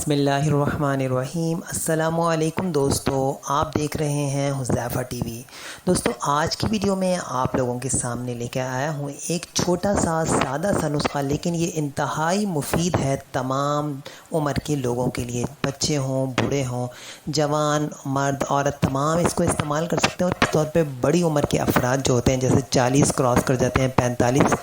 بسم اللہ الرحمن الرحیم۔ السلام علیکم دوستو، آپ دیکھ رہے ہیں حذیفہ ٹی وی۔ دوستو آج کی ویڈیو میں آپ لوگوں کے سامنے لے کے آیا ہوں ایک چھوٹا سا سادہ سا نسخہ، لیکن یہ انتہائی مفید ہے تمام عمر کے لوگوں کے لیے، بچے ہوں، بوڑھے ہوں، جوان، مرد، عورت، تمام اس کو استعمال کر سکتے ہیں۔ اور طور پہ بڑی عمر کے افراد جو ہوتے ہیں، جیسے 40 کراس کر جاتے ہیں، 45،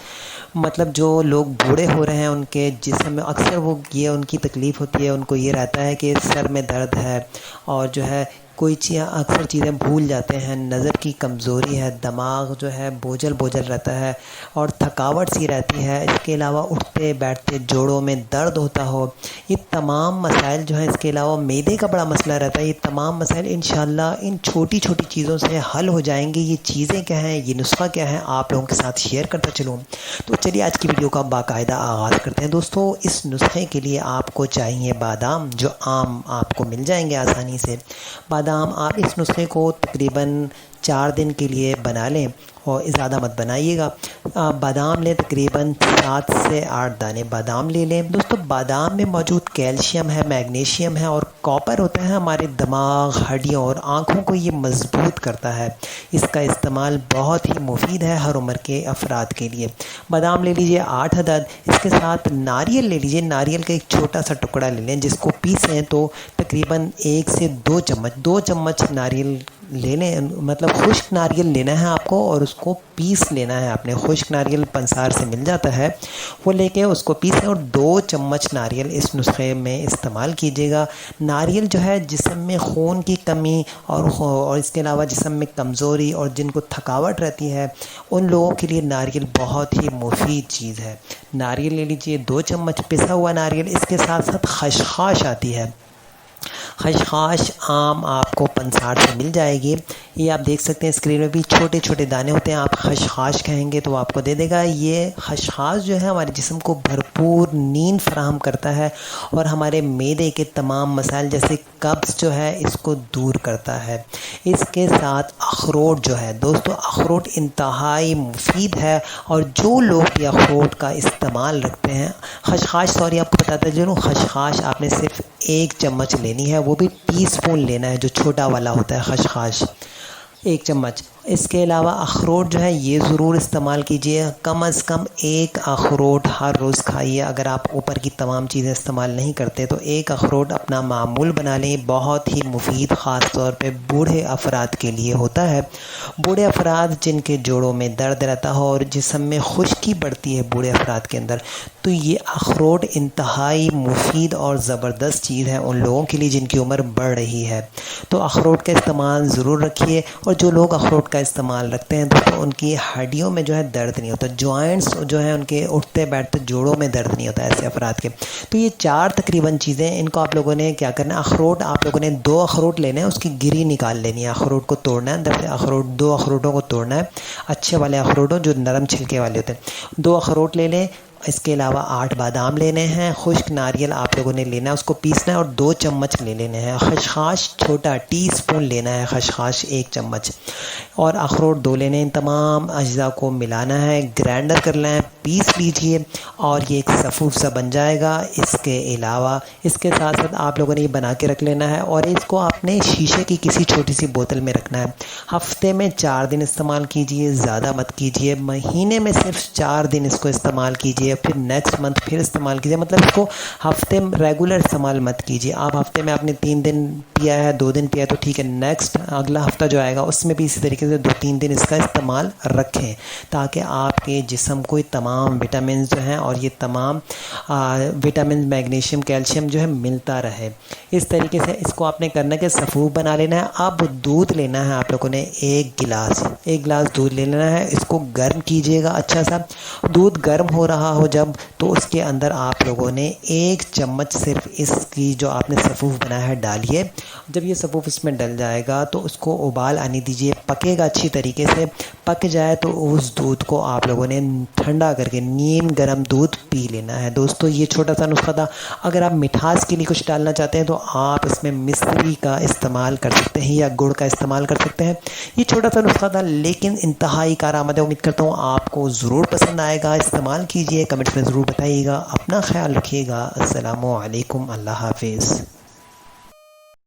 مطلب جو لوگ بوڑھے ہو رہے ہیں، ان کے جسم میں اکثر یہ ان کی تکلیف ہوتی ہے، ان کو یہ رہتا ہے کہ سر میں درد ہے، اور جو ہے کوئی اکثر چیزیں بھول جاتے ہیں، نظر کی کمزوری ہے، دماغ جو ہے بوجھل رہتا ہے، اور تھکاوٹ سی رہتی ہے۔ اس کے علاوہ اٹھتے بیٹھتے جوڑوں میں درد ہوتا ہو، یہ تمام مسائل جو ہیں، اس کے علاوہ معدے کا بڑا مسئلہ رہتا ہے، یہ تمام مسائل انشاءاللہ ان چھوٹی چھوٹی چیزوں سے حل ہو جائیں گے۔ یہ چیزیں کیا ہیں، یہ نسخہ کیا ہے، آپ لوگوں کے ساتھ شیئر کرتا چلوں۔ تو چلیے آج کی ویڈیو کا باقاعدہ آغاز کرتے ہیں۔ دوستو اس نسخے کے لیے آپ کو چاہیے بادام، جو عام آپ کو مل جائیں گے آسانی سے۔ بادام آپ اس نسخے کو تقریباً 4 دن کے لیے بنا لیں، اور زیادہ مت بنائیے گا۔ بادام لیں، تقریباً 7 سے 8 دانے بادام لے لیں۔ دوستو بادام میں موجود کیلشیم ہے، میگنیشیم ہے، اور کاپر ہوتا ہے، ہمارے دماغ، ہڈیوں اور آنکھوں کو یہ مضبوط کرتا ہے۔ اس کا استعمال بہت ہی مفید ہے ہر عمر کے افراد کے لیے۔ بادام لے لیجئے 8 عدد، اس کے ساتھ ناریل لے لیجئے، ناریل کا ایک چھوٹا سا ٹکڑا لے لیں، جس کو پیسیں تو تقریباً 1 سے 2 چمچ ناریل لے لیں، مطلب خشک ناریل لینا ہے آپ کو، اور اس کو پیس لینا ہے آپ نے۔ خشک ناریل پنسار سے مل جاتا ہے، وہ لے کے اس کو پیسیں، اور 2 چمچ ناریل اس نسخے میں استعمال کیجیے گا۔ ناریل جو ہے جسم میں خون کی کمی اور اس کے علاوہ جسم میں کمزوری اور جن کو تھکاوٹ رہتی ہے، ان لوگوں کے لیے ناریل بہت ہی مفید چیز ہے۔ ناریل لے لیجئے 2 چمچ پسا ہوا ناریل۔ اس کے ساتھ ساتھ خشخاش آتی ہے، خشخاش عام آپ کو پنسار سے مل جائے گی۔ یہ آپ دیکھ سکتے ہیں اسکرین میں بھی چھوٹے چھوٹے دانے ہوتے ہیں، آپ خشخاش کہیں گے تو آپ کو دے دے گا۔ یہ خشخاش جو ہے ہمارے جسم کو بھرپور نیند فراہم کرتا ہے، اور ہمارے معدے کے تمام مسائل جیسے قبض جو ہے اس کو دور کرتا ہے۔ اس کے ساتھ اخروٹ جو ہے، دوستو اخروٹ انتہائی مفید ہے، اور جو لوگ بھی اخروٹ کا استعمال رکھتے ہیں، خشخاش آپ کو بتاتا چلوں، خشخاش آپ نے صرف 1 چمچ لینی ہے، وہ بھی ٹی اسپون لینا ہے، جو چھوٹا والا ہوتا ہے خشخاش، 1 چمچ۔ اس کے علاوہ اخروٹ جو ہے یہ ضرور استعمال کیجئے، کم از کم 1 اخروٹ ہر روز کھائیے۔ اگر آپ اوپر کی تمام چیزیں استعمال نہیں کرتے تو 1 اخروٹ اپنا معمول بنا لیں، بہت ہی مفید، خاص طور پہ بوڑھے افراد کے لیے ہوتا ہے۔ بوڑھے افراد جن کے جوڑوں میں درد رہتا ہو اور جسم میں خشکی بڑھتی ہے بوڑھے افراد کے اندر، تو یہ اخروٹ انتہائی مفید اور زبردست چیز ہے ان لوگوں کے لیے جن کی عمر بڑھ رہی ہے۔ تو اخروٹ کا استعمال ضرور رکھیے، اور جو لوگ اخروٹ کا استعمال رکھتے ہیں تو ان کی ہڈیوں میں جو ہے درد نہیں ہوتا، جوائنٹس جو ہیں ان کے اٹھتے بیٹھتے جوڑوں میں درد نہیں ہوتا ایسے افراد کے۔ تو یہ 4 تقریباً چیزیں، ان کو آپ لوگوں نے کیا کرنا ہے، اخروٹ آپ لوگوں نے 2 اخروٹ لینے ہیں، اس کی گری نکال لینی ہے، اخروٹ کو توڑنا ہے، اندر سے 2 اخروٹوں کو توڑنا ہے، اچھے والے اخروٹوں جو نرم چھلکے والے ہوتے ہیں، 2 اخروٹ لے لیں۔ اس کے علاوہ 8 بادام لینے ہیں، خشک ناریل آپ لوگوں نے لینا ہے، اس کو پیسنا ہے، اور 2 چمچ لے لینے ہیں۔ خشخاش چھوٹا ٹی اسپون لینا ہے، خشخاش 1 چمچ، اور اخروٹ 2 لینے ہیں۔ ان تمام اجزاء کو ملانا ہے، گرائنڈر کرنا ہے، پیس لیجئے، اور یہ ایک صفوف سا بن جائے گا۔ اس کے علاوہ اس کے ساتھ ساتھ آپ لوگوں نے یہ بنا کے رکھ لینا ہے، اور اس کو آپ نے شیشے کی کسی چھوٹی سی بوتل میں رکھنا ہے۔ ہفتے میں 4 دن استعمال کیجئے، زیادہ مت کیجئے، مہینے میں صرف 4 دن اس کو استعمال کیجئے، پھر نیکسٹ منتھ پھر استعمال کیجئے۔ مطلب اس کو ہفتے میں ریگولر استعمال مت کیجئے۔ آپ ہفتے میں آپ نے 3 دن پیا ہے، 2 دن پیا ہے تو ٹھیک ہے، نیکسٹ اگلا ہفتہ جو آئے گا اس میں بھی اسی طریقے سے 2-3 دن اس کا استعمال رکھیں، تاکہ آپ کے جسم کو تمام وٹامنز جو ہیں، اور یہ تمام وٹامنز، میگنیشیم، کیلشیم جو ہے ملتا رہے۔ اس طریقے سے اس کو آپ نے کرنا کہ صفوف بنا لینا ہے۔ اب دودھ لینا ہے آپ لوگوں نے 1 گلاس دودھ لے لینا ہے، اس کو گرم کیجئے گا اچھا سا۔ دودھ گرم ہو رہا ہو جب، تو اس کے اندر آپ لوگوں نے 1 چمچ صرف اس کی جو آپ نے صفوف بنایا ہے ڈالیے۔ جب یہ صفوف اس میں ڈل جائے گا تو اس کو ابال آنے دیجئے، پکے گا اچھی طریقے سے۔ پک جائے تو اس دودھ کو آپ لوگوں نے ٹھنڈا کر کے نیم گرم دودھ پی لینا ہے۔ دوستو یہ چھوٹا سا نسخہ تھا۔ اگر آپ مٹھاس کے لیے کچھ ڈالنا چاہتے ہیں تو آپ اس میں مصری کا استعمال کر سکتے ہیں یا گڑ کا استعمال کر سکتے ہیں۔ یہ چھوٹا سا نسخہ تھا لیکن انتہائی کارآمد ہے۔ امید کرتا ہوں آپ کو ضرور پسند آئے گا، استعمال کیجئے، کمنٹس میں ضرور بتائیے گا۔ اپنا خیال رکھیے گا۔ السلام علیکم، اللہ حافظ۔